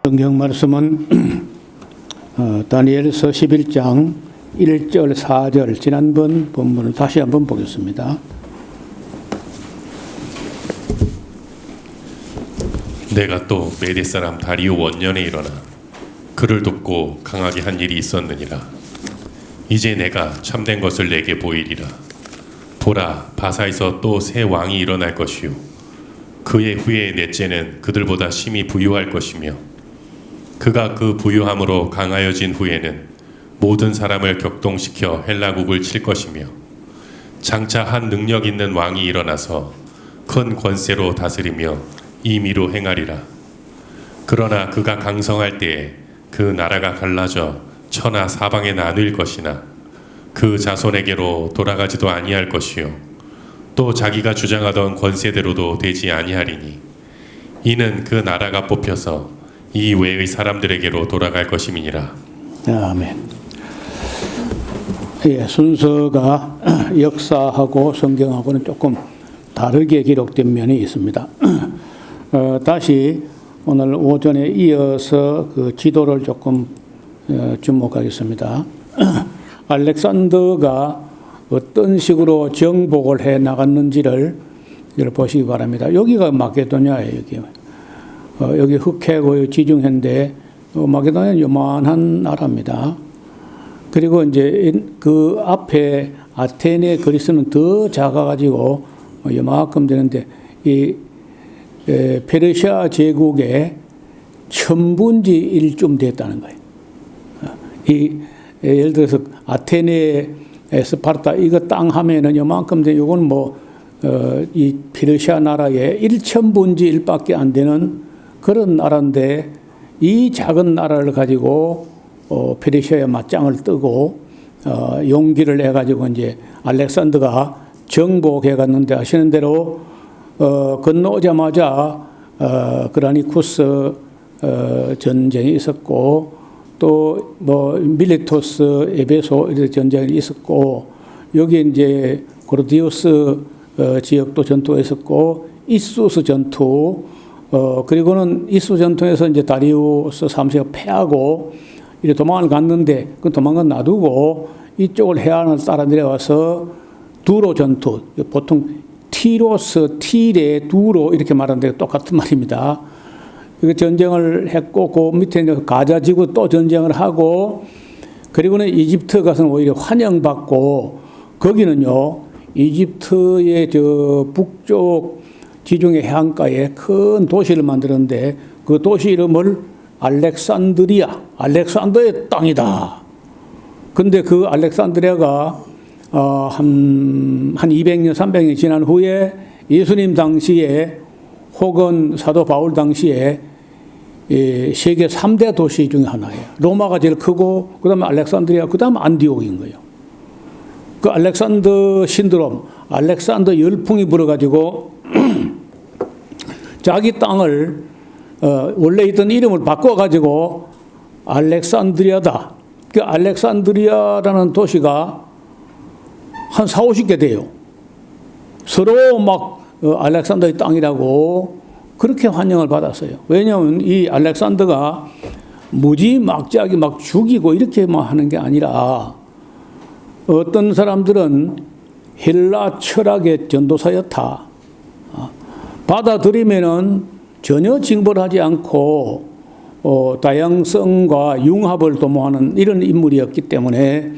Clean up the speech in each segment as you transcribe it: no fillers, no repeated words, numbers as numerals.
성경 말씀은 다니엘서 11장 1절 4절 지난번 본문을 다시 한번 보겠습니다. 내가 또 메대 사람 다리오 원년에 일어나 그를 돕고 강하게 한 일이 있었느니라. 이제 내가 참된 것을 내게 보이리라. 보라, 바사에서 또 새 왕이 일어날 것이요 그의 후에 넷째는 그들보다 심히 부유할 것이며 그가 그 부유함으로 강하여진 후에는 모든 사람을 격동시켜 헬라국을 칠 것이며 장차 한 능력 있는 왕이 일어나서 큰 권세로 다스리며 임의로 행하리라. 그러나 그가 강성할 때에 그 나라가 갈라져 천하 사방에 나뉠 것이나 그 자손에게로 돌아가지도 아니할 것이요 또 자기가 주장하던 권세대로도 되지 아니하리니 이는 그 나라가 뽑혀서 이 외의 사람들에게로 돌아갈 것임이니라. 아멘. 예, 순서가 역사하고 성경하고는 조금 다르게 기록된 면이 있습니다. 다시 오늘 오전에 이어서 그 지도를 조금 주목하겠습니다. 알렉산더가 어떤 식으로 정복을 해 나갔는지를 보시기 바랍니다. 여기가 마게도냐예요. 여기 흑해고 지중해인데 마게도냐는 요만한 나라입니다. 그리고 이제 그 앞에 아테네 그리스는 더 작아가지고 요만큼 되는데 이 페르시아 제국의 1000분의 1쯤 됐다는 거예요. 예를 들어서 아테네 스파르타 이거 땅 하면은 요만큼 돼. 요건 이 페르시아 나라의 1000분의 1밖에 안 되는 그런 나라인데 이 작은 나라를 가지고 페르시아의 맞짱을 뜨고 용기를 내 가지고 이제 알렉산더가 정복해 갔는데 아시는 대로 건너오자마자 그라니쿠스 전쟁이 있었고 또 밀레토스 에베소 이런 전쟁이 있었고 여기 이제 고르디우스 지역도 전투가 있었고 이수스 전투 그리고는 이수 전투에서 이제 다리우스 3세가 패하고 이제 도망을 갔는데 그 도망은 놔두고 이쪽을 해안을 따라 내려와서 두로 전투 보통 티로스, 티레, 두로 이렇게 말하는데 똑같은 말입니다. 그 전쟁을 했고 그 밑에 가자 지구 또 전쟁을 하고 그리고는 이집트 가서는 오히려 환영받고 거기는요 이집트의 저 북쪽 지중해 해안가에 큰 도시를 만들었는데 그 도시 이름을 알렉산드리아, 알렉산더의 땅이다. 근데 그 알렉산드리아가 한 200년, 300년 지난 후에 예수님 당시에 혹은 사도 바울 당시에 세계 3대 도시 중에 하나예요. 로마가 제일 크고 그 다음에 알렉산드리아, 그 다음에 안디옥인 거예요. 그 알렉산더 신드롬, 알렉산더 열풍이 불어가지고 자기 땅을 원래 있던 이름을 바꿔가지고 알렉산드리아다. 그 알렉산드리아라는 도시가 한 4, 50개 돼요. 서로 막 알렉산더의 땅이라고 그렇게 환영을 받았어요. 왜냐하면 이 알렉산더가 무지막지하게 막 죽이고 이렇게만 하는 게 아니라 어떤 사람들은 헬라 철학의 전도사였다. 받아들이면은 전혀 징벌하지 않고 다양성과 융합을 도모하는 이런 인물이었기 때문에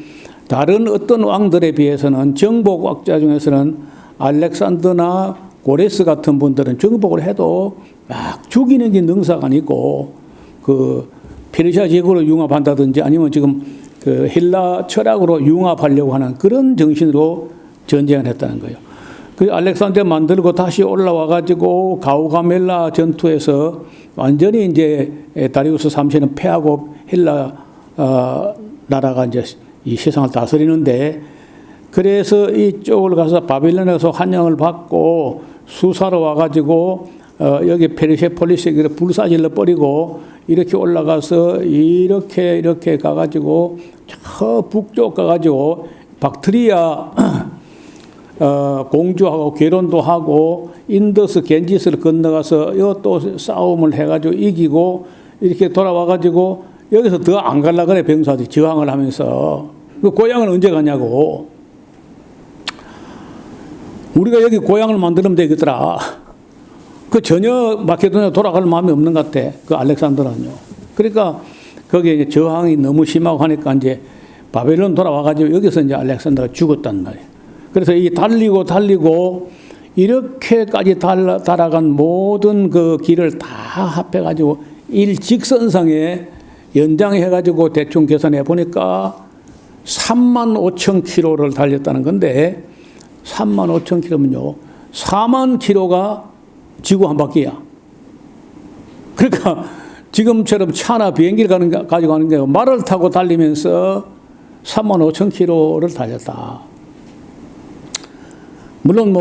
다른 어떤 왕들에 비해서는 정복학자 중에서는 알렉산더나 고레스 같은 분들은 정복을 해도 막 죽이는 게 능사가 아니고 그 페르시아 제국으로 융합한다든지 아니면 지금 그 헬라 철학으로 융합하려고 하는 그런 정신으로 전쟁을 했다는 거예요. 그 알렉산더 만들고 다시 올라와 가지고 가우가멜라 전투에서 완전히 이제 다리우스 3세는 패하고 헬라 나라가 이제 이 세상을 다스리는데 그래서 이쪽을 가서 바빌론에서 환영을 받고 수사로 와가지고 여기 페르세폴리스에 불사질러 버리고 이렇게 올라가서 이렇게 가가지고 저 북쪽 가가지고 박트리아 공주하고 결혼도 하고 인더스 겐지스를 건너가서 또 싸움을 해가지고 이기고 이렇게 돌아와가지고 여기서 더 안 갈라 그래, 병사들이 저항을 하면서. 그 고향은 언제 가냐고. 우리가 여기 고향을 만들면 되겠더라. 그 전혀 마케도니아 돌아갈 마음이 없는 것 같아. 그 알렉산더는요. 그러니까 거기에 이제 저항이 너무 심하고 하니까 이제 바벨론 돌아와가지고 여기서 이제 알렉산더가 죽었단 말이에요. 그래서 이 달리고 이렇게까지 달아간 모든 그 길을 다 합해가지고 일직선상에 연장해가지고 대충 계산해 보니까 35,000km를 달렸다는 건데 35,000km면요 40,000km가 지구 한 바퀴야. 그러니까 지금처럼 차나 비행기를 가지고 가는 게 말을 타고 달리면서 35,000km를 달렸다. 물론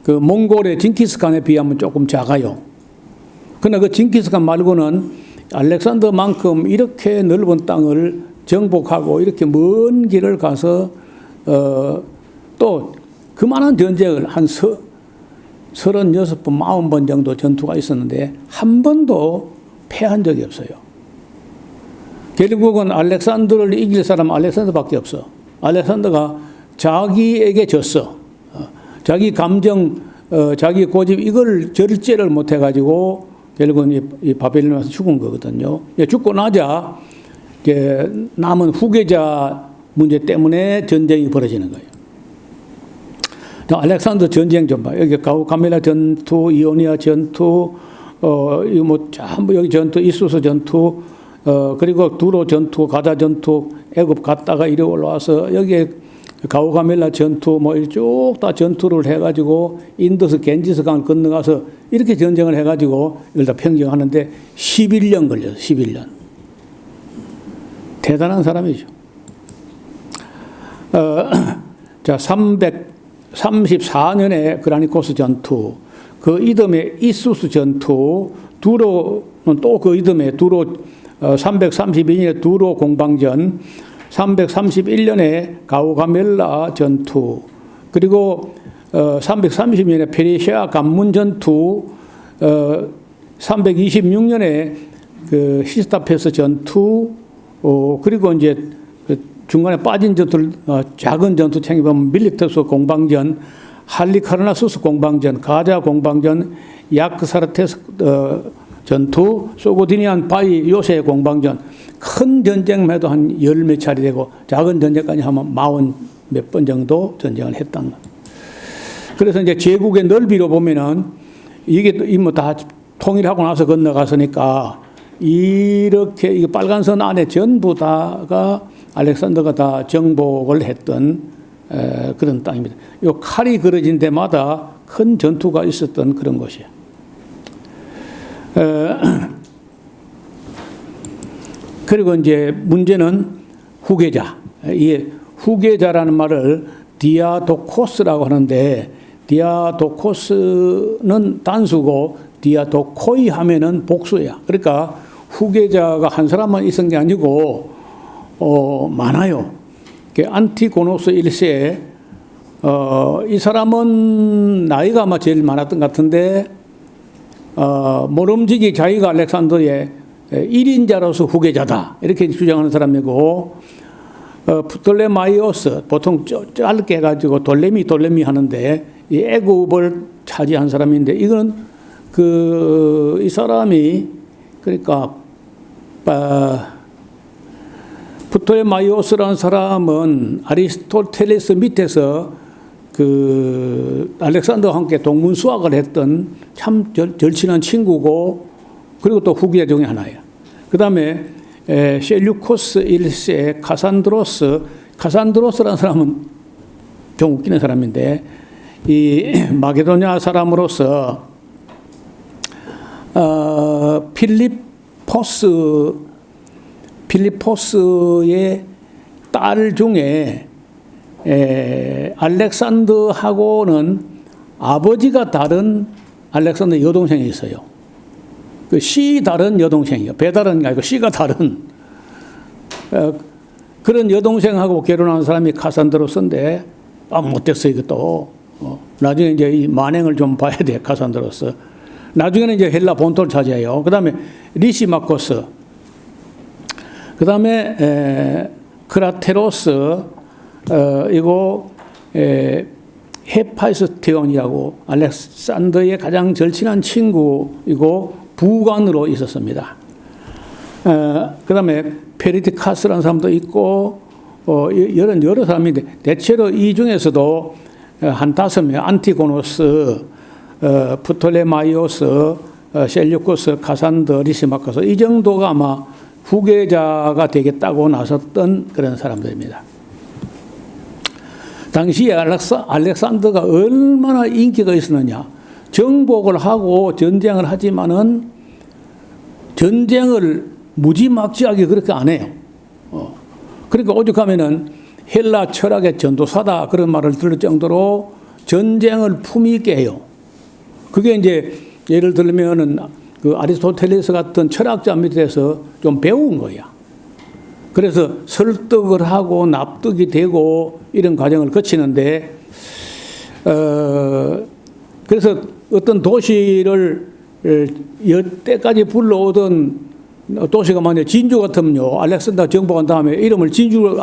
그 몽골의 징기스칸에 비하면 조금 작아요. 그러나 그 징기스칸 말고는 알렉산더만큼 이렇게 넓은 땅을 정복하고 이렇게 먼 길을 가서 또 그만한 전쟁을 한 36번, 40번 정도 전투가 있었는데 한 번도 패한 적이 없어요. 결국은 알렉산더를 이길 사람은 알렉산더밖에 없어. 알렉산더가 자기에게 졌어. 자기 감정, 자기 고집 이걸 절제를 못해가지고 결국은 이 바벨론에서 죽은 거거든요. 죽고 나자 남은 후계자 문제 때문에 전쟁이 벌어지는 거예요. 알렉산더 전쟁 좀 봐. 여기 가우카멜라 전투, 이오니아 전투, 이거 뭐 전부 여기 전투, 이수스 전투, 그리고 두로 전투, 가자 전투, 애굽 갔다가 이리 올라와서 여기에 가우카멜라 전투, 뭐 쭉 다 전투를 해가지고 인더스 겐지스강 건너가서 이렇게 전쟁을 해가지고 이걸 다 평정하는데 11년 걸렸어요. 11년. 대단한 사람이죠. 자, 334년에 그라니코스 전투, 그 이듬해 이수스 전투, 두로는 또 그 이듬해 두로 332년에 두로 공방전, 331년에 가우가멜라 전투, 그리고 330년에 페르시아 관문 전투, 326년에 그 히스타페스 전투, 그리고 이제 중간에 빠진 전투를 작은 전투 챙겨보면 밀리터스 공방전, 할리카르나수스 공방전, 가자 공방전, 야크사르테스 전투, 소고디니안 바이 요새 공방전, 큰 전쟁만 해도 한 열 몇 차례 되고 작은 전쟁까지 하면 40 몇 번 정도 전쟁을 했단 말이에요. 그래서 이제 제국의 넓이로 보면은 이게 뭐 다 통일하고 나서 건너갔으니까 이렇게 이 빨간 선 안에 전부 다가 알렉산더가 다 정복을 했던 그런 땅입니다. 이 칼이 그려진 데마다 큰 전투가 있었던 그런 곳이에요. 그리고 이제 문제는 후계자. 이 후계자라는 말을 디아도코스라고 하는데 디아도코스는 단수고 디아도코이 하면은 복수야. 그러니까 후계자가 한 사람만 있은 게 아니고 많아요. 안티고노스 1세 이 사람은 나이가 아마 제일 많았던 것 같은데 모름지기 자기가 알렉산더의 1인자로서 후계자다 이렇게 주장하는 사람이고 프톨레마이오스 보통 짧게 해가지고 돌레미 하는데 이 애굽을 차지한 사람인데 이건 이 사람이 그러니까 프톨레마이오스라는 사람은 아리스토텔레스 밑에서 그 알렉산더와 함께 동문수학을 했던 참 절친한 친구고 그리고 또 후계자 중에 하나예요. 그 다음에 셀류코스 1세 카산드로스라는 사람은 좀 웃기는 사람인데 이 마게도냐 사람으로서 필리포스의 딸 중에 알렉산더하고는 아버지가 다른 알렉산더 여동생이 있어요. 그 씨 다른 여동생이요. 배다른 게 아니고 씨가 다른 그런 여동생하고 결혼한 사람이 카산드로스인데 못됐어 이것도. 나중에 이제 이 만행을 좀 봐야 돼 카산드로스. 나중에는 이제 헬라 본토를 차지해요. 그 다음에 리시마코스, 그 다음에 크라테로스, 이거 헤파이스티온이라고 알렉산더의 가장 절친한 친구이고 부관으로 있었습니다. 그 다음에 페리디카스라는 사람도 있고 여러 사람인데 대체로 이 중에서도 한 5명, 안티고노스, 프톨레마이오스, 셀류쿠스, 카산더, 리시마코스, 이 정도가 아마 후계자가 되겠다고 나섰던 그런 사람들입니다. 당시에 알렉산더가 얼마나 인기가 있었느냐. 정복을 하고 전쟁을 하지만은 전쟁을 무지막지하게 그렇게 안 해요. 그러니까 오죽하면은 헬라 철학의 전도사다 그런 말을 들을 정도로 전쟁을 품위 있게 해요. 그게 이제 예를 들면은 그 아리스토텔레스 같은 철학자 밑에서 좀 배운 거야. 그래서 설득을 하고 납득이 되고 이런 과정을 거치는데, 그래서 어떤 도시를 여태까지 불러오던 도시가 만약 진주 같으면요, 알렉산더 정복한 다음에 이름을 진주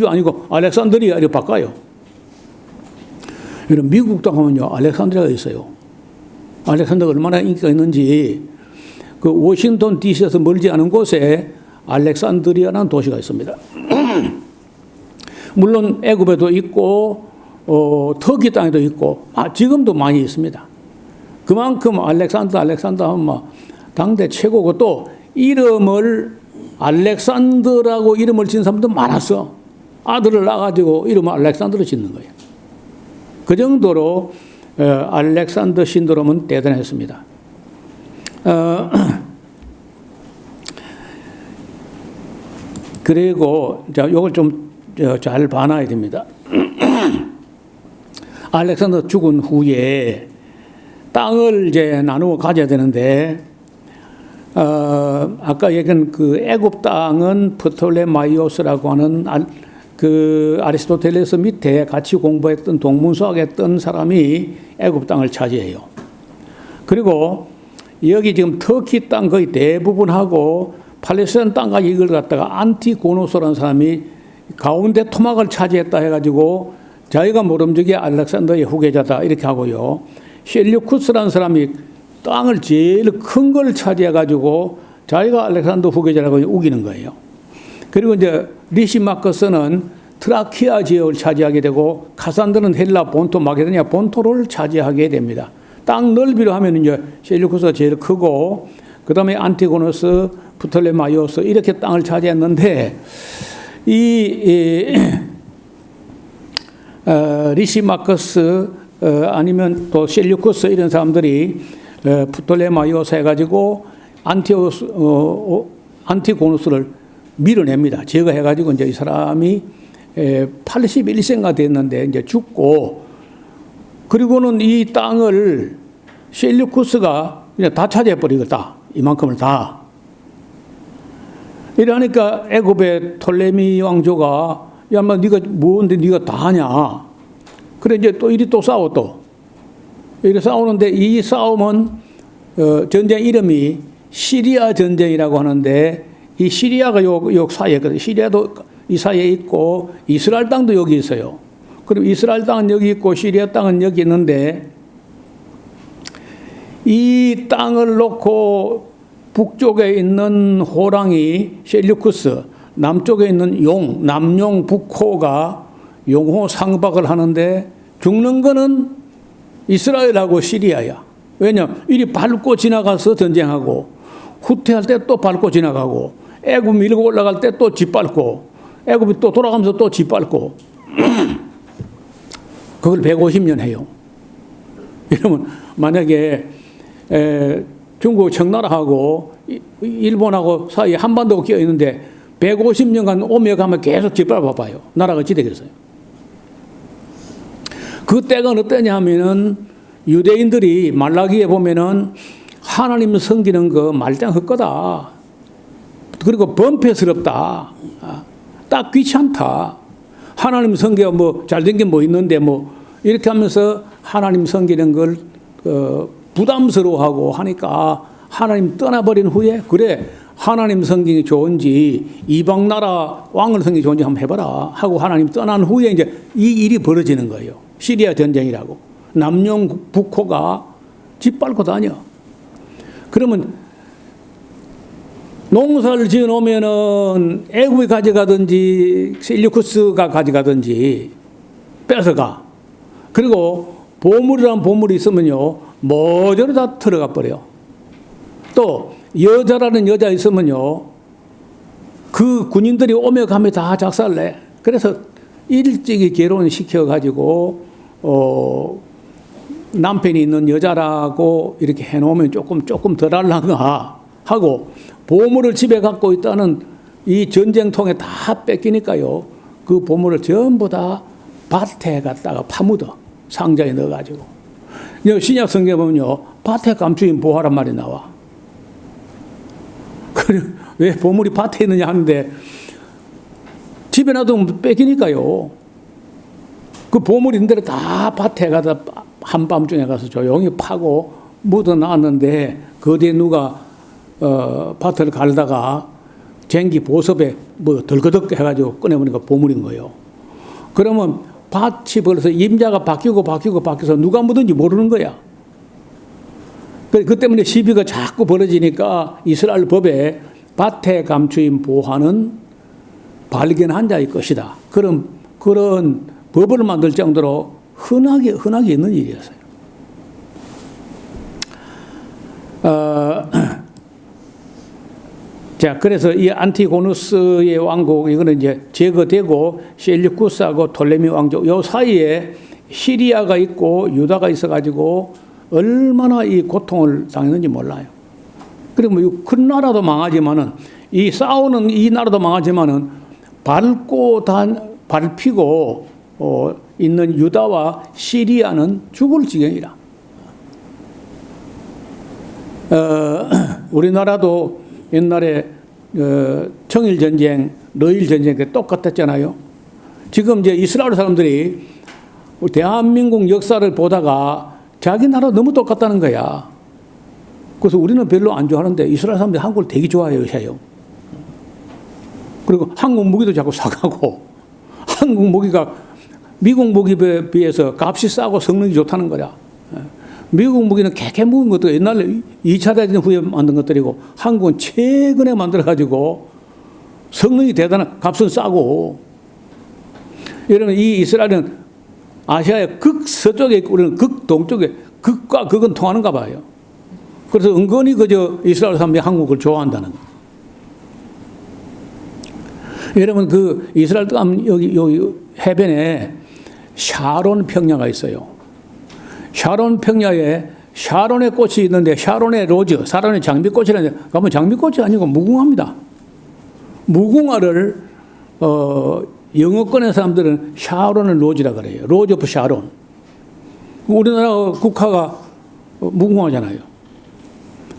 아니고 알렉산드리아 이렇게 바꿔요. 이런 미국도 가면요, 알렉산드리아가 있어요. 알렉산더가 얼마나 인기가 있는지, 그 워싱턴 DC에서 멀지 않은 곳에 알렉산드리아라는 도시가 있습니다. 물론 애굽에도 있고 터키 땅에도 있고 지금도 많이 있습니다. 그만큼 알렉산더 하면 막 당대 최고고, 또 이름을 알렉산더라고 이름을 지은 사람도 많았어. 아들을 낳아가지고 이름을 알렉산더로 짓는 거예요. 그 정도로 알렉산더 신드롬은 대단했습니다. 그리고 이걸 좀 잘 봐놔야 됩니다. 알렉산더 죽은 후에 땅을 이제 나누어 가져야 되는데, 아까 얘기한 그 애굽 땅은 프톨레마이오스라고 하는 그 아리스토텔레스 밑에 같이 공부했던 동문서학했던 사람이 애굽 땅을 차지해요. 그리고 여기 지금 터키 땅 거의 대부분하고 팔레스타인 땅까지 이걸 갖다가 안티고노스라는 사람이 가운데 토막을 차지했다 해가지고 자기가 모름지기 알렉산더의 후계자다 이렇게 하고요. 셀류쿠스라는 사람이 땅을 제일 큰 걸 차지해가지고 자기가 알렉산더 후계자라고 우기는 거예요. 그리고 이제 리시마커스는 트라키아 지역을 차지하게 되고, 카산드는 헬라 본토 마게도니아 본토를 차지하게 됩니다. 땅 넓이로 하면 이제 셀류쿠스가 제일 크고, 그 다음에 안티고노스, 프톨레마이오스 이렇게 땅을 차지했는데, 리시마커스 아니면 또 셀류쿠스 이런 사람들이 프톨레마이오스 해가지고 안티고노스를 밀어냅니다. 제거해가지고 이제 이 사람이 81세인가 됐는데 이제 죽고, 그리고는 이 땅을 셀류쿠스가 그냥 다 차지해버리겠다. 이만큼을 다. 이러니까 애굽의 톨레미 왕조가 야, 뭐 네가 뭔데 네가 다 하냐. 그래 이제 또 이리 또 싸워 또. 이리 싸우는데 이 싸움은 전쟁 이름이 시리아 전쟁이라고 하는데, 이 시리아가 요 사이에 있거든요. 시리아도 이 사이에 있고 이스라엘 땅도 여기 있어요. 그럼 이스라엘 땅은 여기 있고 시리아 땅은 여기 있는데, 이 땅을 놓고 북쪽에 있는 호랑이 셀류쿠스, 남쪽에 있는 용, 남용 북호가 용호 상박을 하는데 죽는 거는 이스라엘하고 시리아야. 왜냐? 이리 밟고 지나가서 전쟁하고, 후퇴할 때 또 밟고 지나가고, 애굽 밀고 올라갈 때 또 짓밟고, 애굽이 또 돌아가면서 또 짓밟고, 그걸 150년 해요. 이러면 만약에 중국 청나라하고 일본하고 사이에 한반도가 끼어 있는데 150년간 오며 가면 계속 짓밟아 봐요. 나라가 어찌 되겠어요? 그 때가 어떠냐 하면은 유대인들이 말라기에 보면은 하나님 섬기는 거 말짱 헛거다. 그리고 범패스럽다. 딱 귀찮다. 하나님 섬겨 뭐 잘된 게 뭐 있는데 뭐 이렇게 하면서 하나님 섬기는 걸 부담스러워하고 하니까 하나님 떠나버린 후에 그래 하나님 성경이 좋은지 이방 나라 왕을 성경이 좋은지 한번 해봐라 하고 하나님 떠난 후에 이제 이 일이 벌어지는 거예요. 시리아 전쟁이라고. 남용 북호가 짓밟고 다녀. 그러면 농사를 지어 놓으면은 애굽이 가져가든지 셀류쿠스가 가져가든지 뺏어가. 그리고 보물이란 보물이 있으면요 모조리 다 들어가 버려. 또 여자라는 여자 있으면요 그 군인들이 오며 가며 다 작살내. 그래서 일찍이 결혼시켜 가지고 남편이 있는 여자라고 이렇게 해놓으면 조금 덜 할랑가 하고 보물을 집에 갖고 있다는 이 전쟁통에 다 뺏기니까요 그 보물을 전부 다 밭에 갖다가 파묻어. 상자에 넣어가지고. 신약 성경에 보면요 밭에 감추인 보화란 말이 나와. 그래 왜 보물이 밭에 있느냐 하는데 집에 놔두면 뺏기니까요. 그 보물 있는 데를 다 밭에 가다 한밤중에 가서 조용히 파고 묻어놨는데 그 뒤에 누가 밭을 갈다가 쟁기 보섭에 뭐 덜거덕 해가지고 꺼내보니까 보물인 거예요. 그러면 밭이 벌써 임자가 바뀌어서 누가 묻은지 모르는 거야. 그 때문에 시비가 자꾸 벌어지니까 이스라엘 법에 밭에 감추인 보화는 발견한 자의 것이다. 그런 법을 만들 정도로 흔하게 있는 일이었어요. 자, 그래서 이 안티고누스의 왕국, 이거는 이제 제거되고 셀류쿠스하고 톨레미 왕족, 요 사이에 시리아가 있고 유다가 있어가지고 얼마나 이 고통을 당했는지 몰라요. 그리고 뭐 큰 나라도 망하지만은 이 싸우는 이 나라도 망하지만은 밟히고 있는 유다와 시리아는 죽을 지경이라. 우리나라도 옛날에 청일전쟁, 러일전쟁 때 똑같았잖아요. 지금 이제 이스라엘 사람들이 대한민국 역사를 보다가 자기 나라 너무 똑같다는 거야. 그래서 우리는 별로 안 좋아하는데 이스라엘 사람들이 한국을 되게 좋아해요. 그리고 한국 무기도 자꾸 사가고 한국 무기가 미국 무기에 비해서 값이 싸고 성능이 좋다는 거야. 미국 무기는 개개 묵은 것도 옛날에 2차 대전 후에 만든 것들이고 한국은 최근에 만들어가지고 성능이 대단한 값은 싸고. 이러면 이 이스라엘은 아시아의 극서쪽에 있고 우리는 극동쪽에 극과 극은 통하는가 봐요. 그래서 은근히 그저 이스라엘 사람들이 한국을 좋아한다는 거예요. 여러분 그 이스라엘 땅 여기 해변에 샤론 평야가 있어요. 샤론 평야에 샤론의 꽃이 있는데 샤론의 로즈, 샤론의 장미꽃이라는데 가면 장미꽃이 아니고 무궁화입니다. 무궁화를 영어권의 사람들은 샤론을 로즈라 그래요. 로즈 오브 샤론. 우리나라 국화가 무궁화잖아요.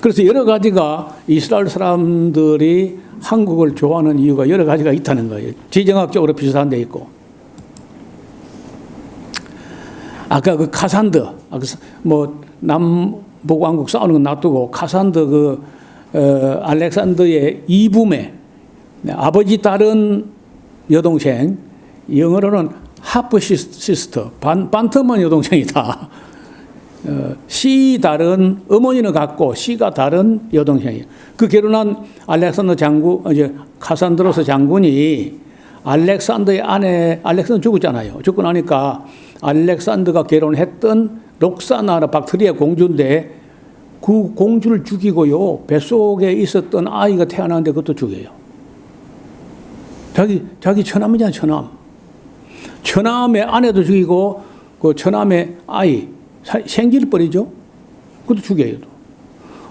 그래서 여러 가지가 이스라엘 사람들이 한국을 좋아하는 이유가 여러 가지가 있다는 거예요. 지정학적으로 비슷한 데 있고. 아까 그 카산드, 뭐 남북 왕국 싸우는 건 놔두고 카산드 알렉산더의 이붐에 아버지 딸은 여동생, 영어로는 하프 시스터, 반터만 여동생이다. 씨 다른 어머니는 같고 씨가 다른 여동생이에요. 그 결혼한 알렉산더 장군, 이제 카산드로스 장군이 알렉산더의 아내, 알렉산더 죽었잖아요. 죽고 나니까 알렉산더가 결혼했던 록사나라 박트리아 공주인데 그 공주를 죽이고요. 뱃속에 있었던 아이가 태어났는데 그것도 죽여요. 자기 처남이잖아, 처남. 처남의 아내도 죽이고 그 처남의 아이 생지를 버리죠. 그것도 죽여요.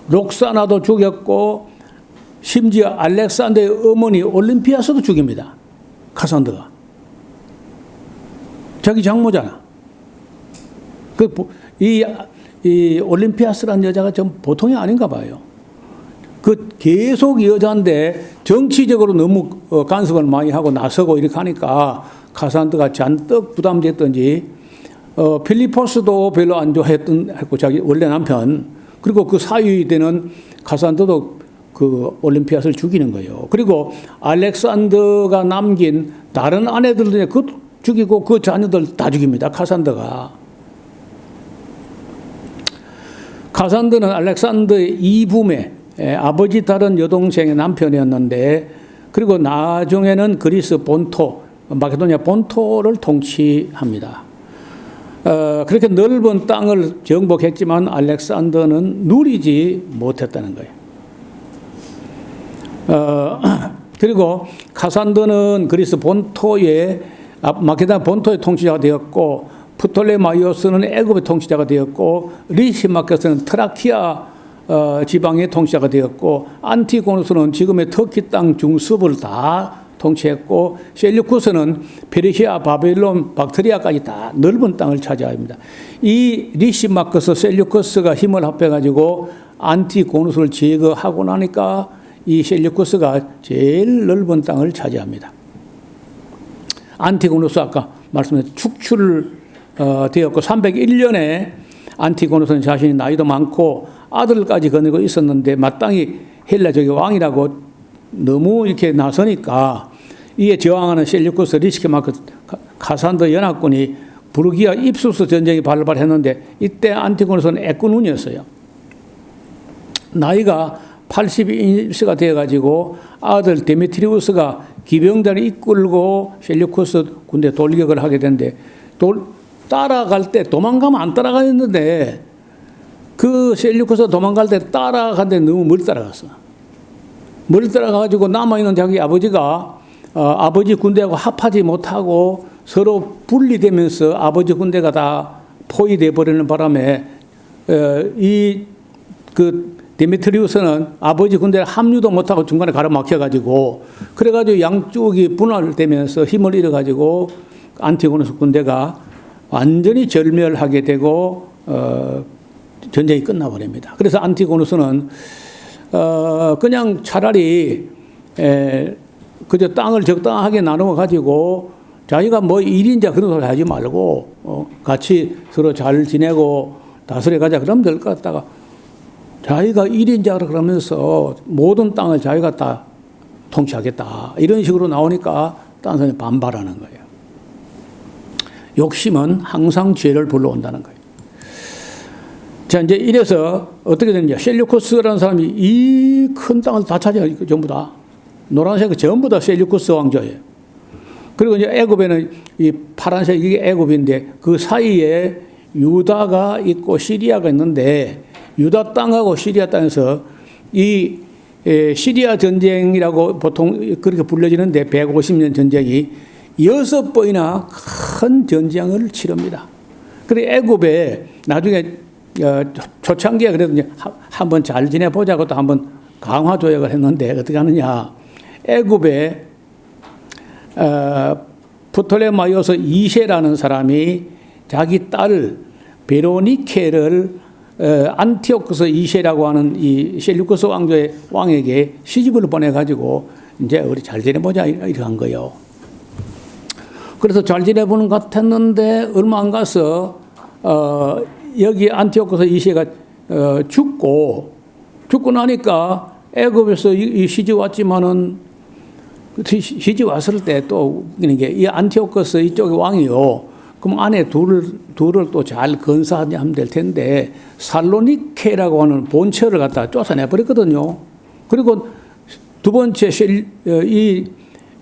록사나도 죽였고 심지어 알렉산더의 어머니 올림피아스도 죽입니다. 카산드가. 자기 장모잖아. 이 올림피아스라는 여자가 좀 보통이 아닌가 봐요. 그 계속 여자인데 정치적으로 너무 간섭을 많이 하고 나서고 이렇게 하니까 카산드가 잔뜩 부담됐던지 필리포스도 별로 안 좋아했고 자기 원래 남편 그리고 그 사위 되는 카산더도 그 올림피아스를 죽이는 거예요. 그리고 알렉산더가 남긴 다른 아내들도 그 죽이고 그 자녀들 다 죽입니다. 카산더가. 카산더는 알렉산더의 이부메, 아버지 다른 여동생의 남편이었는데, 그리고 나중에는 그리스 본토, 마케도니아 본토를 통치합니다. 그렇게 넓은 땅을 정복했지만 알렉산더는 누리지 못했다는 거예요. 그리고 카산더는 그리스 본토의 마케도니아 본토의 통치자가 되었고, 프톨레마이오스는 애굽의 통치자가 되었고, 리시마커스는 트라키아 지방의 통치자가 되었고, 안티고누스는 지금의 터키 땅 중서부를 다 통치했고, 셀류쿠스는 페르시아, 바벨론, 박트리아까지 다 넓은 땅을 차지합니다. 이 리시마커스, 셀류쿠스가 힘을 합해가지고 안티고누스를 제거하고 나니까 이 셀류쿠스가 제일 넓은 땅을 차지합니다. 안티고누스 아까 말씀드린 축출되었고 301년에 안티고누스는 자신이 나이도 많고 아들까지 거느리고 있었는데 마땅히 헬라족의 왕이라고 너무 이렇게 나서니까 이에 저항하는 셀류쿠스, 리시마커, 카산더 연합군이 부르기아 입수스 전쟁이 발발했는데 이때 안티고누스는 애꾼운이었어요. 나이가 82세가 되어가지고 아들 데메트리우스가 기병단을 이끌고 셀류쿠스 군대 돌격을 하게 되는데 따라갈 때 도망가면 안 따라가는데 그 셀류쿠스 도망갈 때 따라가는데 너무 멀리 따라갔어. 멀리 따라가가지고 남아있는 자기 아버지가 아버지 군대하고 합하지 못하고 서로 분리되면서 아버지 군대가 다 포위돼 버리는 바람에 데메트리우스는 아버지 군대를 합류도 못하고 중간에 가로막혀가지고 그래가지고 양쪽이 분할되면서 힘을 잃어가지고 안티고누스 군대가 완전히 절멸하게 되고 전쟁이 끝나버립니다. 그래서 안티고누스는 그냥 차라리 그저 땅을 적당하게 나누어 가지고 자기가 뭐 일인자 그런 소리 하지 말고 같이 서로 잘 지내고 다스려 가자 그러면 될 것 같다가 자기가 1인자라 그러면서 모든 땅을 자기가 다 통치하겠다. 이런 식으로 나오니까 딴 사람이 반발하는 거예요. 욕심은 항상 죄를 불러온다는 거예요. 자, 이제 이래서 어떻게 되느냐. 셀류쿠스라는 사람이 이 큰 땅을 다 차지해요. 전부 다. 노란색은 전부 다 셀류쿠스 왕조예요. 그리고 이제 애굽에는 이 파란색 이게 애굽인데 그 사이에 유다가 있고 시리아가 있는데 유다 땅하고 시리아 땅에서 이 시리아 전쟁이라고 보통 그렇게 불려지는데 150년 전쟁이 6번이나 큰 전쟁을 치릅니다. 그리고 애굽에 나중에 초창기에 그래도 이제 한번 잘 지내보자고 또 한번 강화 조약을 했는데 어떻게 하느냐. 애굽에 프톨레마이오스 2세라는 사람이 자기 딸 베로니케를 안티오쿠스 2세라고 하는 이 셀류쿠스 왕조의 왕에게 시집을 보내가지고 이제 우리 잘 지내보자 이렇게 한 거예요. 그래서 잘 지내보는 것 같았는데 얼마 안 가서 여기 안티오쿠스 2세가 죽고 나니까 애굽에서 이 시집 왔지만은 시집 왔을 때 또 웃기는 게 이 안티오쿠스 이쪽의 왕이요. 그럼 안에 둘을 또 잘 건사하면 될 텐데 살로니케라고 하는 본처를 갖다 쫓아내버렸거든요. 그리고 두 번째 이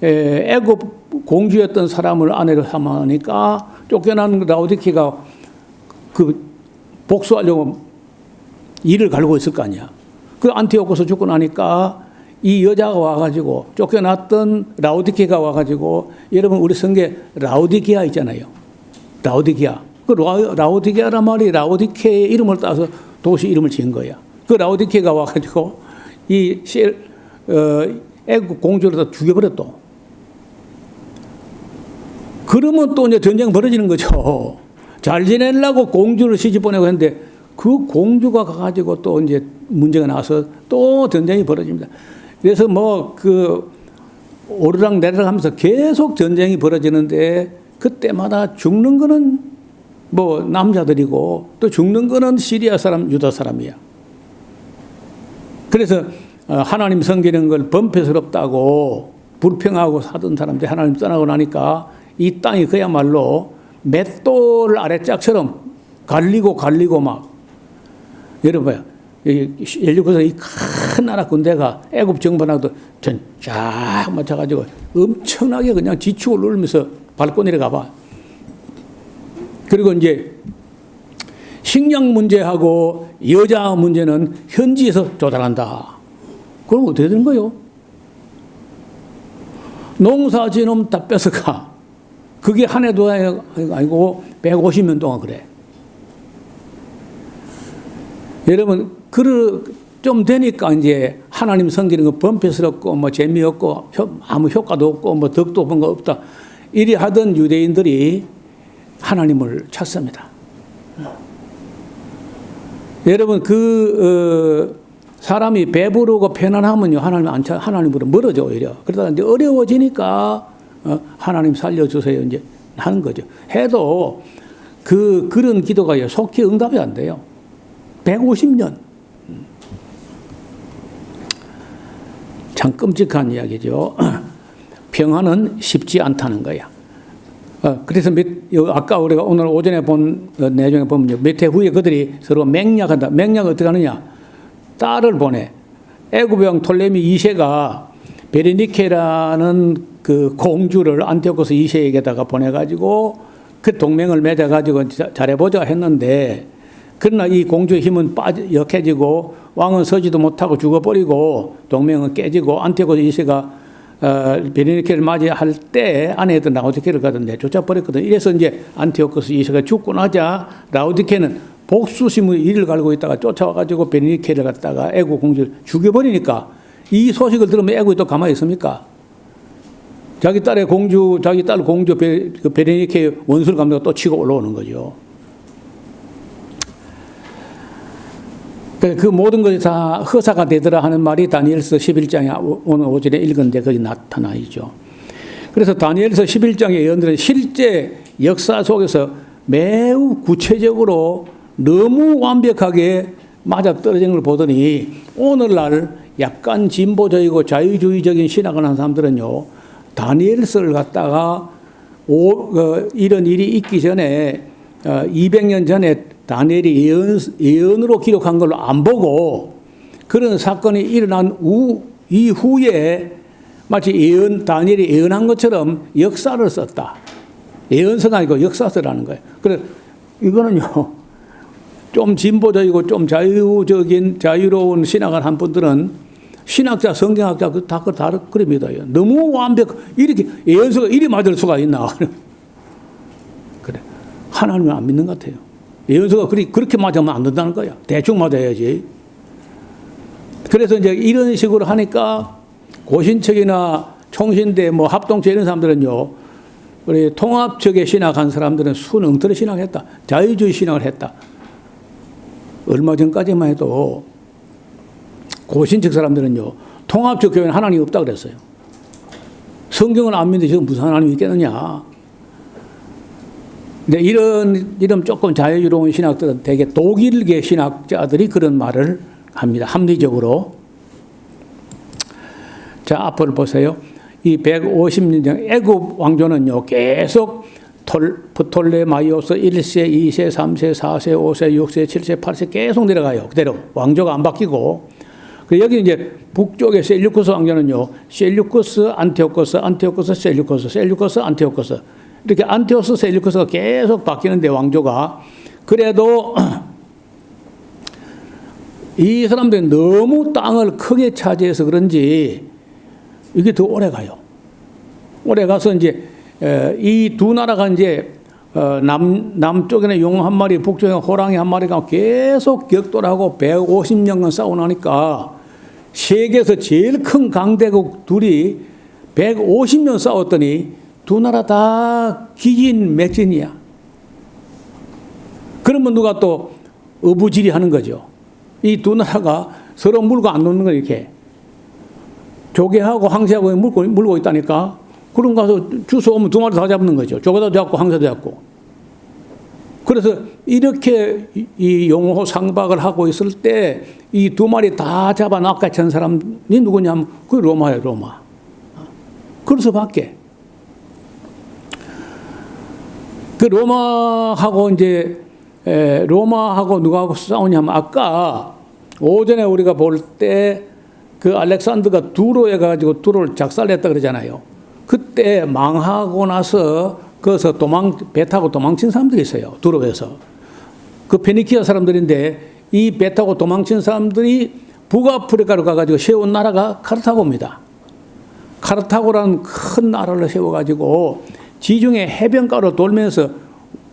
애굽 공주였던 사람을 아내로 삼으니까 쫓겨난 라오디케가 그 복수하려고 이를 갈고 있을 거 아니야. 그 안티오코스 죽고 나니까 이 여자가 와가지고 쫓겨났던 라오디케가 와가지고 여러분 우리 성경에 라오디게아 있잖아요. 라오디게아. 그 라오디게아란 말이 라오디케의 이름을 따서 도시 이름을 지은 거야. 그 라오디케가 와가지고 이 애국 공주를 다 죽여버렸다. 그러면 또 이제 전쟁 벌어지는 거죠. 잘 지내려고 공주를 시집 보내고 했는데 그 공주가 가가지고 또 이제 문제가 나서 또 전쟁이 벌어집니다. 그래서 뭐 그 오르락 내리락 하면서 계속 전쟁이 벌어지는데 그때마다 죽는 거는 뭐 남자들이고 또 죽는 거는 시리아 사람, 유다 사람이야. 그래서 하나님 섬기는 걸 범죄스럽다고 불평하고 사던 사람들이 하나님 떠나고 나니까 이 땅이 그야말로 맷돌 아래짝처럼 갈리고 막 여러분 엘리코스 이 큰 나라 군대가 애굽 정번하고도 쫙 맞춰가지고 엄청나게 그냥 지축을 누르면서 밟고 내려가 봐. 그리고 이제 식량 문제하고 여자 문제는 현지에서 조달한다. 그럼 어떻게 되는 거요? 농사 지으면 다 뺏어가. 그게 한 해도 아니고 150년 동안 그래. 여러분, 좀 되니까 이제 하나님 섬기는 거 범죄스럽고 뭐 재미없고 아무 효과도 없고 뭐 덕도 없는 거 없다. 이리 하던 유대인들이 하나님을 찾습니다. 여러분, 사람이 배부르고 편안하면요, 하나님으로 멀어져, 오히려. 그러다가 이제 어려워지니까, 하나님 살려주세요, 이제 하는 거죠. 해도 그런 기도가 속히 응답이 안 돼요. 150년. 참 끔찍한 이야기죠. 평화는 쉽지 않다는 거야. 그래서 아까 우리가 오늘 오전에 본 내용에 보면 몇 해 후에 그들이 서로 맹약한다. 맹약을 어떻게 하느냐? 딸을 보내. 애굽 왕 톨레미 2세가 베르니케라는 그 공주를 안티오코스 2세에게다가 보내가지고 그 동맹을 맺어가지고 잘해보자 했는데, 그러나 이 공주의 힘은 역해지고 왕은 서지도 못하고 죽어버리고 동맹은 깨지고 안티오코스 2세가 베르니케를 맞이할 때 아내였던 라우디케를 가던데 쫓아버렸거든. 이래서 이제 안티오코스 2세가 죽고 나자 라우디케는 복수심의 이를 갈고 있다가 쫓아와가지고 베르니케를 갖다가 애국 공주를 죽여버리니까 이 소식을 들으면 애국이 또 가만히 있습니까? 자기 딸 공주 베르니케의 원수를 감다가 또 치고 올라오는 거죠. 그 모든 것이 다 허사가 되더라 하는 말이 다니엘서 11장에 오늘 오전에 읽은데 거기 나타나 있죠. 그래서 다니엘서 11장의 예언들은 실제 역사 속에서 매우 구체적으로 너무 완벽하게 맞아떨어진 걸 보더니 오늘날 약간 진보적이고 자유주의적인 신학을 하는 사람들은요, 다니엘서를 갖다가 이런 일이 있기 전에 200년 전에 다니엘이 예언으로 기록한 걸로 안 보고 그런 사건이 일어난 이후에 마치 다니엘이 예언한 것처럼 역사를 썼다. 예언서가 아니고 역사서라는 거예요. 그래서 이거는요, 좀 진보적이고 좀 자유로운 신학을 한 분들은 신학자, 성경학자 다 그럽니다. 너무 이렇게 예언서가 이리 맞을 수가 있나. 그래. 하나님을 안 믿는 것 같아요. 예언서가 그렇게 맞으면 안 된다는 거야. 대충 맞아야지. 그래서 이제 이런 식으로 하니까 고신척이나 총신대, 합동체 이런 사람들은요, 우리 통합적의 신학한 사람들은 순응틀의 신학했다. 자유주의 신학을 했다. 얼마 전까지만 해도 고신척 사람들은요, 통합적 교회는 하나님이 없다 그랬어요. 성경을 안 믿는데 지금 무슨 하나님이 있겠느냐. 근데 이런 조금 자유로운 신학들은 되게 독일계 신학자들이 그런 말을 합니다. 합리적으로. 자, 앞을 보세요. 이 150년 전 애굽 왕조는요, 계속 프톨레마이오스 1세, 2세, 3세, 4세, 5세, 6세, 7세, 8세 계속 내려가요. 그대로. 왕조가 안 바뀌고. 여기 이제 북쪽의 셀류쿠스 왕조는요, 셀류쿠스, 안티오코스, 안티오코스, 셀류쿠스, 셀류쿠스, 안티오코스. 이렇게 안티오스, 셀류쿠스가 계속 바뀌는데 왕조가. 그래도 이 사람들이 너무 땅을 크게 차지해서 그런지 이게 더 오래 가요. 오래 가서 이제 이 두 나라가 이제 남쪽에는 용 한 마리, 북쪽에는 호랑이 한 마리가 계속 격돌하고 150년간 싸우고 나니까 세계에서 제일 큰 강대국 둘이 150년 싸웠더니 두 나라 다 기진맥진이야. 그러면 누가 또 어부지리 하는 거죠. 이 두 나라가 서로 물고 안 놓는 거 이렇게. 조개하고 항세하고 물고 있다니까. 그럼 가서 주워 오면 두 마리 다 잡는 거죠. 조개도 잡고 항세도 잡고. 그래서 이렇게 이 용호 상박을 하고 있을 때 이 두 마리 다 잡아 낚아챈 사람이 누구냐면 그 로마예요, 로마. 그래서 밖에 그 로마하고 이제 로마하고 누가 싸우냐면 아까 오전에 우리가 볼 때 그 알렉산더가 두로에 가지고 두로를 작살냈다 그러잖아요. 그때 망하고 나서 거기서 배 타고 도망친 사람들이 있어요. 두로에서. 그 페니키아 사람들인데 이 배 타고 도망친 사람들이 북아프리카로 가가지고 세운 나라가 카르타고입니다. 카르타고라는 큰 나라를 세워가지고 지중해 해변가로 돌면서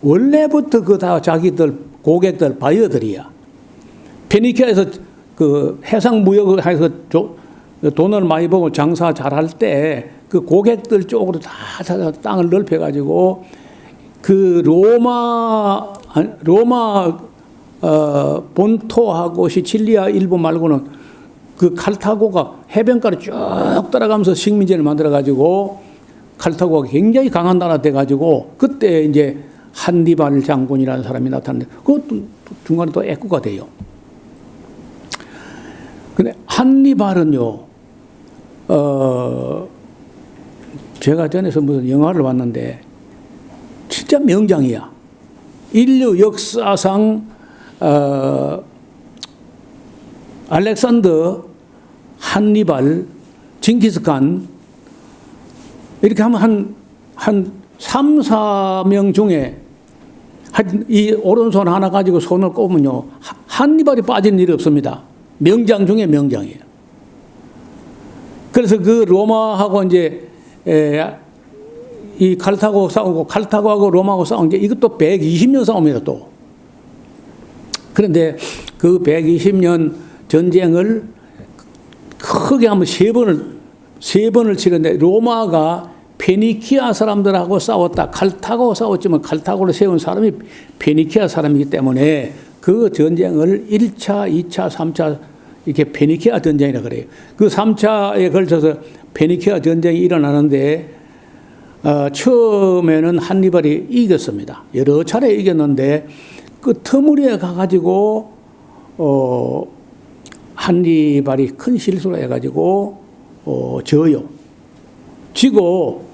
원래부터 그 다 자기들 고객들 바이어들이야. 페니키아에서 그 해상 무역을 해서 돈을 많이 벌고 장사 잘할 때 그 고객들 쪽으로 다 땅을 넓혀가지고 그 로마 본토하고 시칠리아 일부 말고는 그 칼타고가 해변가를 쭉 따라가면서 식민지를 만들어가지고 칼타고가 굉장히 강한 나라 돼가지고 그때 이제 한니발 장군이라는 사람이 나타났는데 그것도 중간에 또 애꾸가 돼요. 근데 한니발은요, 제가 전에서 무슨 영화를 봤는데 진짜 명장이야. 인류 역사상 알렉산더, 한니발, 징기스칸 이렇게 하면 한 3, 4명 중에 이 오른손 하나 가지고 손을 꼽으면요 한니발이 빠진 일이 없습니다. 명장 중에 명장이에요. 그래서 그 로마하고 이제 이 칼타고 싸우고 칼타고하고 로마하고 싸운 게 이것도 120년 싸움이다 또. 그런데 그 120년 전쟁을 크게 한번 세 번을 치렀는데 로마가 페니키아 사람들하고 싸웠다. 칼타고 싸웠지만 칼타고를 세운 사람이 페니키아 사람이기 때문에 그 전쟁을 1차, 2차, 3차 이렇게 페니키아 전쟁이라 그래요. 그 3차에 걸쳐서 페니키아 전쟁이 일어나는데 처음에는 한니발이 이겼습니다. 여러 차례 이겼는데 그 터무리에 가가지고 한니발이 큰 실수를 해가지고 져요. 지고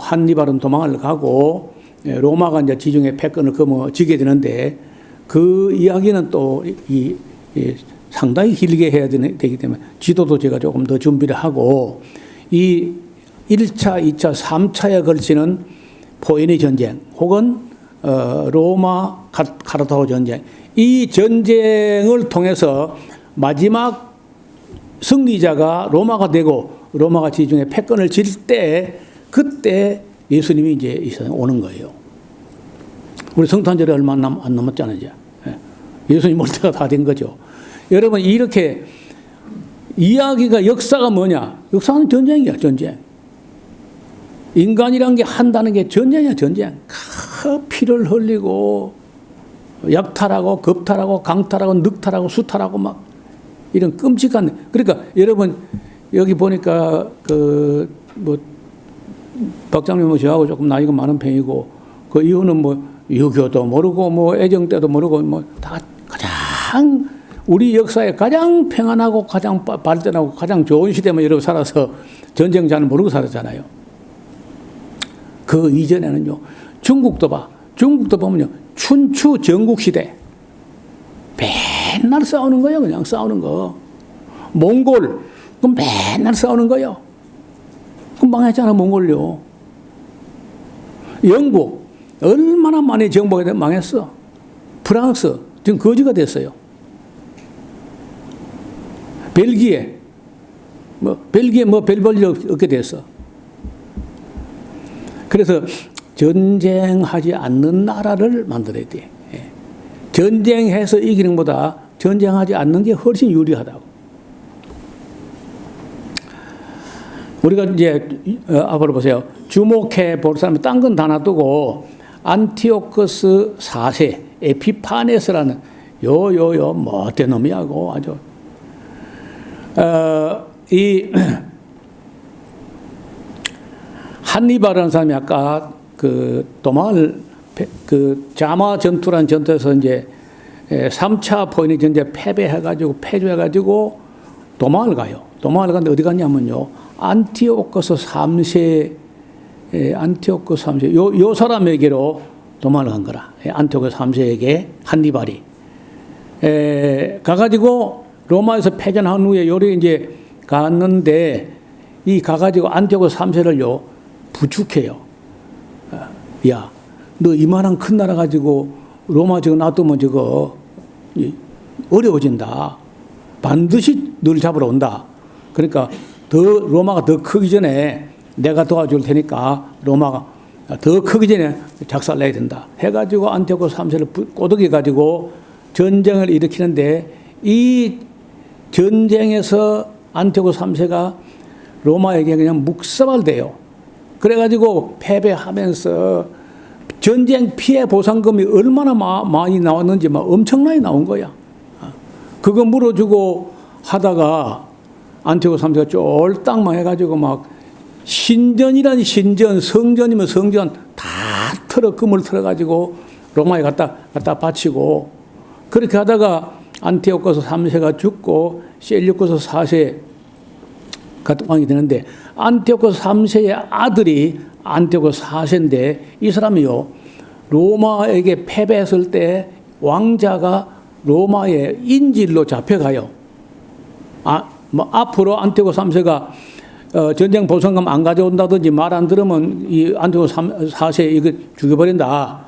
한니발은 도망을 가고 로마가 이제 지중해 패권을 거머쥐게 되는데 그 이야기는 또 상당히 길게 해야 되기 때문에 지도도 제가 조금 더 준비를 하고 이 1차, 2차, 3차에 걸치는 포에니 전쟁 혹은 로마 카르타고 전쟁 이 전쟁을 통해서 마지막 승리자가 로마가 되고 로마가 지중해 패권을 질 때 그때 예수님이 이제 오는 거예요. 우리 성탄절에 얼마 안 남았잖아요. 이제. 예수님 올 때가 다 된 거죠. 여러분 이렇게 이야기가 역사가 뭐냐? 역사는 전쟁이야, 전쟁. 인간이란 게 한다는 게 전쟁이야, 전쟁. 피를 흘리고 약탈하고 겁탈하고 강탈하고 늑탈하고 수탈하고 막 이런 끔찍한. 그러니까 여러분 여기 보니까 박장님 뭐 저하고 조금 나이가 많은 편이고 그 이유는 뭐 유교도 모르고 뭐 애정 때도 모르고 뭐 다 가장 우리 역사에 가장 평안하고 가장 발전하고 가장 좋은 시대만 여러분 살아서 전쟁 잘 모르고 살았잖아요. 그 이전에는요 중국도 보면요 춘추 전국시대 맨날 싸우는 거예요. 그냥 싸우는 거. 몽골 그럼 맨날 싸우는 거예요. 그럼 망했잖아 몽골요. 영국 얼마나 많이 정복이 망했어. 프랑스 지금 거지가 됐어요. 벨기에 별 볼 일 없게 됐어. 그래서 전쟁하지 않는 나라를 만들어야 돼. 전쟁해서 이기는 것보다 전쟁하지 않는 게 훨씬 유리하다고. 우리가 이제 앞으로 보세요. 주목해 볼 사람이 딴 건 다 놔두고 안티오코스 4세 에피파네스라는 못된 놈이하고 아주 이 한니발이라는 사람이 아까 그 도망을 그 자마 전투라는 전투에서 이제 3차 포인트 전쟁 패배해가지고 패주해가지고 도망을 가요. 도망을 가는데 어디 갔냐면요. 안티오코스 3세, 안티오코스 3세, 요 사람에게로 도망을 간 거라. 안티오코스 3세에게 한니발이. 가가지고 로마에서 패전한 후에 요리 이제 갔는데 이 가가지고 안티오코스 3세를요, 부축해요. 야, 너 이만한 큰 나라 가지고 로마 저거 놔두면 저거 어려워진다. 반드시 널 잡으러 온다. 그러니까 로마가 더 크기 전에 내가 도와줄 테니까 로마가 더 크기 전에 작살내야 된다. 해가지고 안티오코스 3세를 꼬드겨 가지고 전쟁을 일으키는데 이 전쟁에서 안티오코스 3세가 로마에게 그냥 묵사발돼요. 그래가지고 패배하면서 전쟁 피해 보상금이 얼마나 많이 나왔는지 막 엄청나게 나온 거야. 그거 물어주고 하다가 안티오코스 3세가 쫄딱 망해가지고 막 신전이란 신전, 성전이면 성전 다 금을 털어가지고 로마에 갖다 바치고 그렇게 하다가 안티오코스 3세가 죽고 셀류쿠스 4세 왕이 되는데 안티오코스 3세의 아들이 안티오코스 4세인데 이 사람이요 로마에게 패배했을 때 왕자가 로마의 인질로 잡혀가요. 앞으로 안티오코스 3세가 전쟁 보상금 안 가져온다든지 말 안 들으면 이 안티오코스 4세 이거 죽여버린다.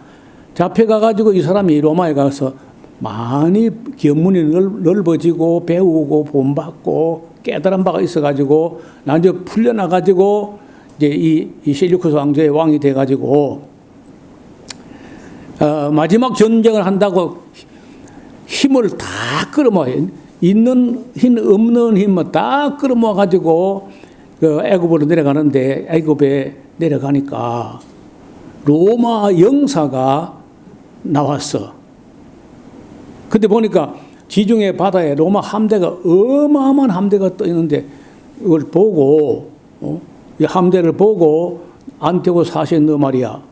잡혀가가지고 이 사람이 로마에 가서 많이 견문이 넓어지고 배우고 본받고 깨달은 바가 있어가지고 나중에 풀려나가지고 이제 이 셀류쿠스 왕조의 왕이 돼가지고 마지막 전쟁을 한다고 힘을 다 끌어모아요. 있는 힘, 없는 힘을 다 끌어모아가지고 그 애굽으로 내려가는데 애굽에 내려가니까 로마 영사가 나왔어. 근데 보니까 지중해 바다에 로마 함대가 어마어마한 함대가 떠 있는데 이걸 보고 이 함대를 보고 안티오코스 4세 너 말이야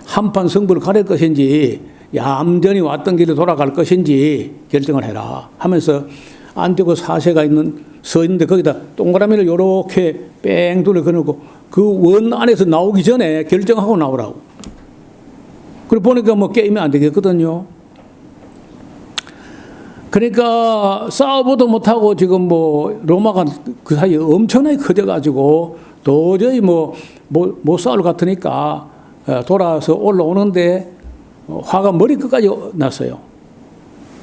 한판 승부를 가릴 것인지 얌전히 왔던 길로 돌아갈 것인지 결정을 해라 하면서 안티오코스 4세가 서 있는데 거기다 동그라미를 요렇게 뺑 둘러 그어놓고 그 원 안에서 나오기 전에 결정하고 나오라고. 그리고 보니까 뭐 게임이 안 되겠거든요. 그러니까 싸워보도 못하고 지금 뭐 로마가 그 사이에 엄청나게 커져가지고 도저히 못 싸울 것 같으니까 돌아서 올라오는데 화가 머리끝까지 났어요.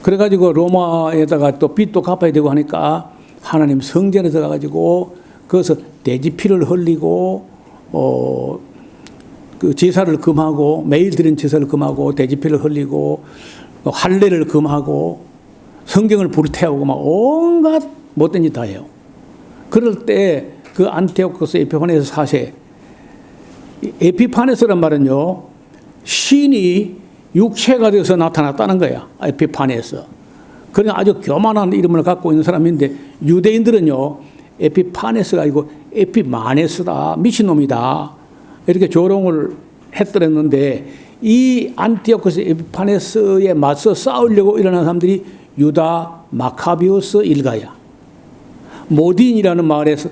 그래가지고 로마에다가 또 빚도 갚아야 되고 하니까 하나님 성전에 들어가가지고 거기서 돼지피를 흘리고 그 제사를 금하고 매일 드린 제사를 금하고 돼지피를 흘리고 할례를 금하고 성경을 불태우고 막 온갖 못된 짓 다 해요. 그럴 때 그 안티오코스 에피파네스 4세 에피파네스란 말은요 신이 육체가 되어서 나타났다는 거야. 에피파네스. 그런 아주 교만한 이름을 갖고 있는 사람인데 유대인들은요 에피파네스가 아니고 에피마네스다 미친놈이다 이렇게 조롱을 했더랬는데 이 안티오코스 에피파네스에 맞서 싸우려고 일어난 사람들이 유다 마카비우스 일가야. 모딘이라는 마을에서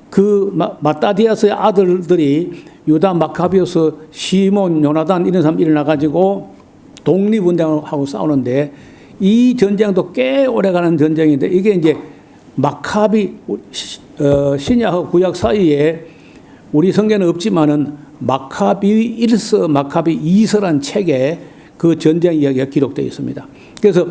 그 마따디아스의 아들들이 유다 마카비우스, 시몬, 요나단 이런 사람 일어나가지고 독립운동하고 싸우는데 이 전쟁도 꽤 오래가는 전쟁인데 이게 이제 마카비 신약하고 구약 사이에 우리 성경에는 없지만은 마카비 1서, 마카비 2서란 책에 그 전쟁 이야기가 기록되어 있습니다. 그래서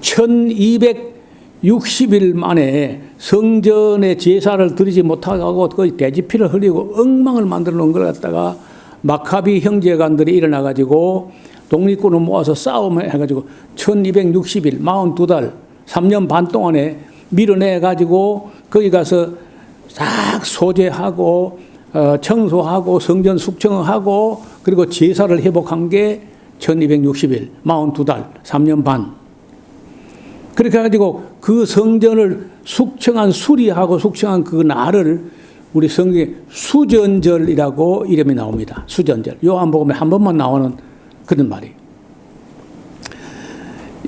1260일 만에 성전에 제사를 드리지 못하고 거의 돼지피를 흘리고 엉망을 만들어 놓은 걸 갖다가 마카비 형제간들이 일어나가지고 독립군을 모아서 싸움을 해가지고 1260일, 42달, 3년 반 동안에 밀어내가지고 거기 가서 싹 소재하고 청소하고 성전 숙청하고 그리고 제사를 회복한 게 1260일, 42달, 3년 반. 그렇게 해가지고 그 성전을 수리하고 숙청한 그 날을 우리 성경에 수전절이라고 이름이 나옵니다. 수전절. 요한복음에 한 번만 나오는 그런 말이에요.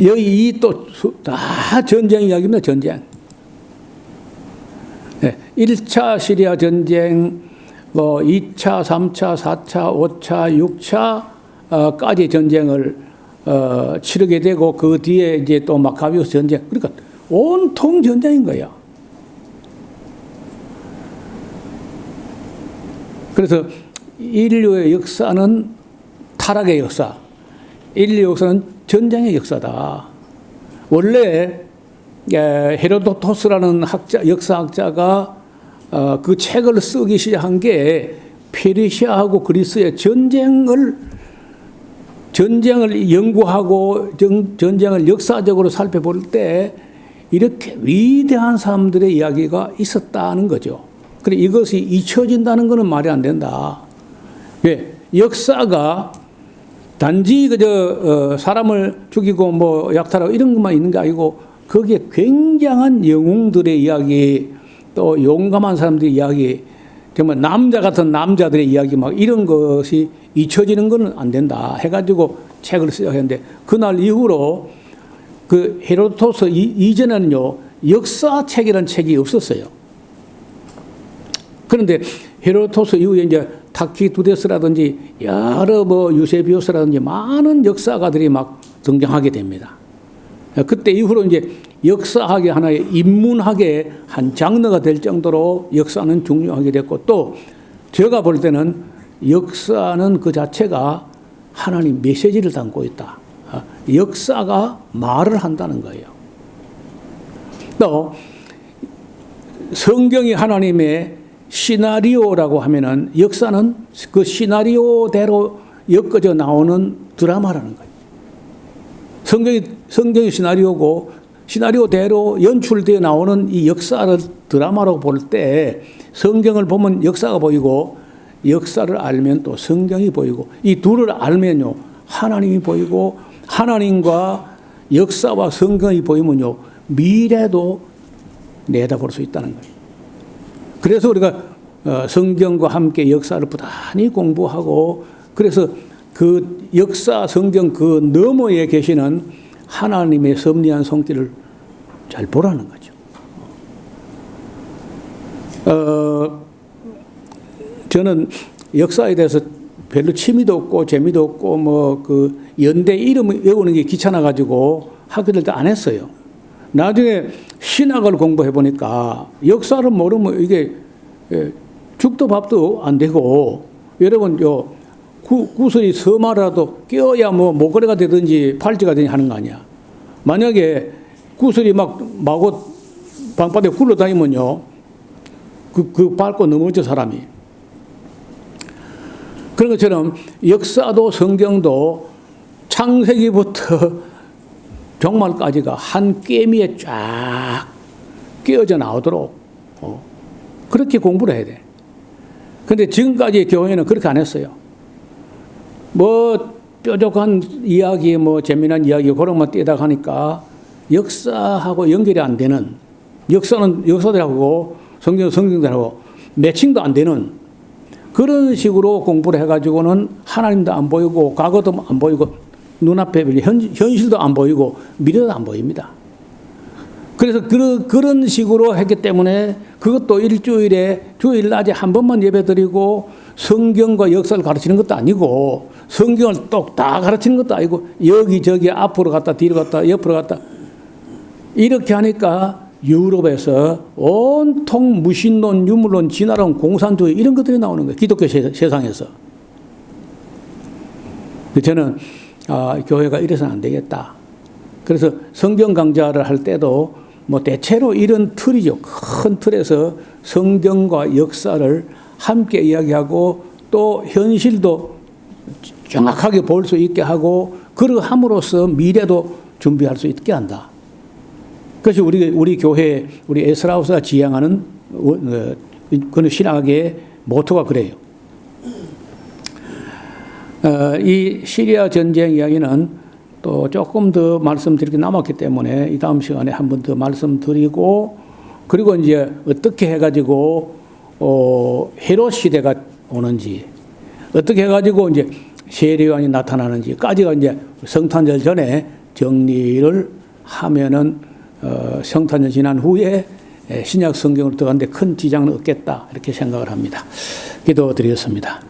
여기 또 다 전쟁 이야기입니다. 전쟁. 네, 1차 시리아 전쟁, 뭐 2차, 3차, 4차, 5차, 6차까지 전쟁을 치르게 되고 그 뒤에 이제 또 마카비우스 전쟁. 그러니까 온통 전쟁인 거예요. 그래서 인류의 역사는 타락의 역사, 인류의 역사는 전쟁의 역사다. 원래 헤로도토스라는 역사학자가 그 책을 쓰기 시작한 게 페르시아하고 그리스의 전쟁을 연구하고 전쟁을 역사적으로 살펴볼 때 이렇게 위대한 사람들의 이야기가 있었다는 거죠. 그래 이것이 잊혀진다는 것은 말이 안 된다. 왜? 역사가 단지 그저 사람을 죽이고 뭐 약탈하고 이런 것만 있는 게 아니고 거기에 굉장한 영웅들의 이야기, 또 용감한 사람들의 이야기, 정말 남자 같은 남자들의 이야기 막 이런 것이 잊혀지는 것은 안 된다 해가지고 책을 시작했는데 그날 이후로 그 헤로도토스 이전에는요 역사책이라는 책이 없었어요. 그런데 헤로도토스 이후에 이제 타키투데스라든지 여러 뭐 유세비우스라든지 많은 역사가들이 막 등장하게 됩니다. 그때 이후로 이제 역사학의 하나의 인문학의 한 장르가 될 정도로 역사는 중요하게 됐고 또 제가 볼 때는 역사는 그 자체가 하나님 메시지를 담고 있다. 역사가 말을 한다는 거예요. 또 성경이 하나님의 시나리오라고 하면은 역사는 그 시나리오대로 엮어져 나오는 드라마라는 거예요. 성경이 시나리오고 시나리오대로 연출되어 나오는 이 역사를 드라마로 볼 때 성경을 보면 역사가 보이고 역사를 알면 또 성경이 보이고 이 둘을 알면요 하나님이 보이고 하나님과 역사와 성경이 보이면요 미래도 내다볼 수 있다는 거예요. 그래서 우리가 성경과 함께 역사를 부단히 공부하고 그래서 그 역사 성경 그 너머에 계시는 하나님의 섭리한 손길을 잘 보라는 거죠. 저는 역사에 대해서 별로 취미도 없고 재미도 없고 뭐 그 연대 이름 외우는 게 귀찮아 가지고 학교 될 때 안 했어요. 나중에 신학을 공부해 보니까 역사를 모르면 이게 죽도 밥도 안 되고 여러분 요 구슬이 서마라도 끼어야 뭐 목걸이가 되든지 팔찌가 되든지 하는 거 아니야. 만약에 구슬이 막 마구 방바닥에 굴러다니면요 그 밟고 넘어져 사람이. 그런 것처럼 역사도 성경도 창세기부터 종말까지가 한 깨미에 쫙 끼어져 나오도록 그렇게 공부를 해야 돼. 그런데 지금까지의 교회는 그렇게 안 했어요. 뭐 뾰족한 이야기, 뭐 재미난 이야기 그런 것만 떼다 가니까 역사하고 연결이 안 되는 역사는 역사들하고 성경은 성경들하고 매칭도 안 되는 그런 식으로 공부를 해가지고는 하나님도 안 보이고 과거도 안 보이고 눈앞에 현실도 안 보이고 미래도 안 보입니다. 그래서 그런 식으로 했기 때문에 그것도 일주일에 주일 낮에 한 번만 예배드리고 성경과 역사를 가르치는 것도 아니고 성경을 똑 다 가르치는 것도 아니고 여기저기 앞으로 갔다 뒤로 갔다 옆으로 갔다 이렇게 하니까 유럽에서 온통 무신론, 유물론, 진화론, 공산주의 이런 것들이 나오는 거예요. 기독교 세상에서. 저는 교회가 이래서는 안 되겠다. 그래서 성경 강좌를 할 때도 뭐 대체로 이런 틀이죠. 큰 틀에서 성경과 역사를 함께 이야기하고 또 현실도 정확하게 볼 수 있게 하고 그러함으로써 미래도 준비할 수 있게 한다. 그것이 우리 교회, 우리 에스라우스가 지향하는 그런 신학의 모토가 그래요. 이 시리아 전쟁 이야기는 또 조금 더 말씀드릴 게 남았기 때문에 이 다음 시간에 한 번 더 말씀드리고 그리고 이제 어떻게 해가지고 헤롯 시대가 오는지 어떻게 해가지고 이제 세례요한이 나타나는지까지가 이제 성탄절 전에 정리를 하면은 성탄절 지난 후에 신약 성경으로 들어가는데 큰 지장은 없겠다 이렇게 생각을 합니다. 기도드리겠습니다.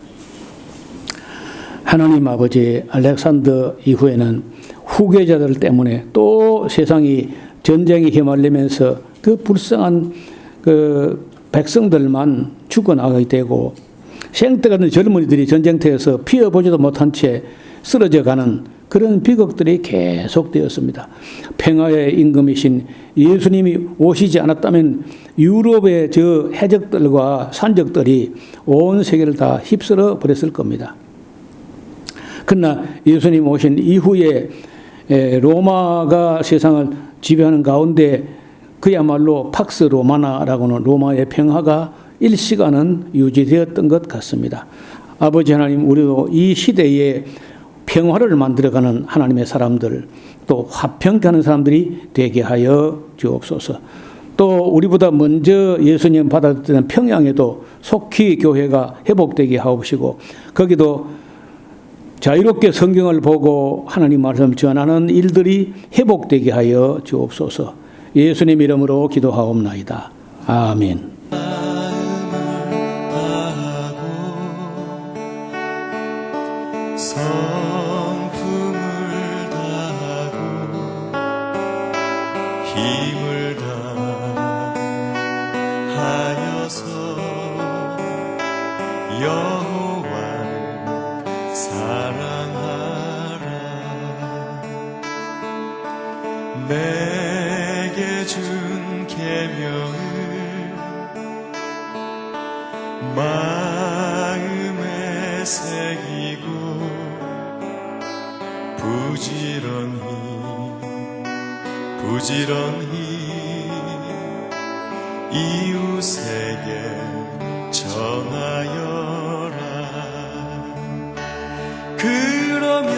하나님 아버지, 알렉산더 이후에는 후계자들 때문에 또 세상이 전쟁에 휘말리면서 그 불쌍한 그 백성들만 죽어나가게 되고 생때 같은 젊은이들이 전쟁터에서 피어보지도 못한 채 쓰러져가는 그런 비극들이 계속되었습니다. 평화의 임금이신 예수님이 오시지 않았다면 유럽의 저 해적들과 산적들이 온 세계를 다 휩쓸어 버렸을 겁니다. 그러나 예수님 오신 이후에 로마가 세상을 지배하는 가운데 그야말로 팍스 로마나라고는 로마의 평화가 일시간은 유지되었던 것 같습니다. 아버지 하나님, 우리도 이 시대에 평화를 만들어가는 하나님의 사람들, 또 화평케 하는 사람들이 되게 하여 주옵소서. 또 우리보다 먼저 예수님 받아들였던 평양에도 속히 교회가 회복되게 하옵시고, 거기도 자유롭게 성경을 보고 하나님 말씀 전하는 일들이 회복되게 하여 주옵소서. 예수님 이름으로 기도하옵나이다. 아멘. 성품을 다하고 힘을 다하여서 여호와를 사랑하라. 내게 준 계명을 마음에 새기고 부지런히 이웃에게 전하여라. 그러면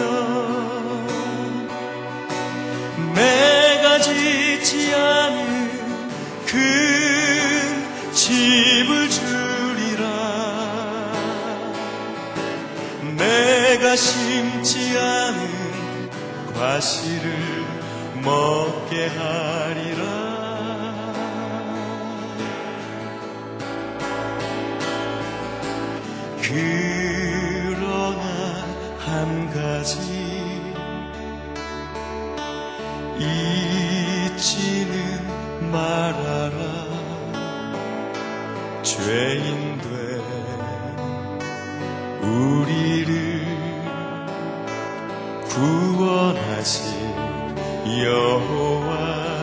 내가 짓지 않은 큰 집을 주리라. 내가 심지 않은 과실을 먹게 하리라. 그러나 한 가지 잊지는 말아라. 죄인된 우리를 구원하신 여호와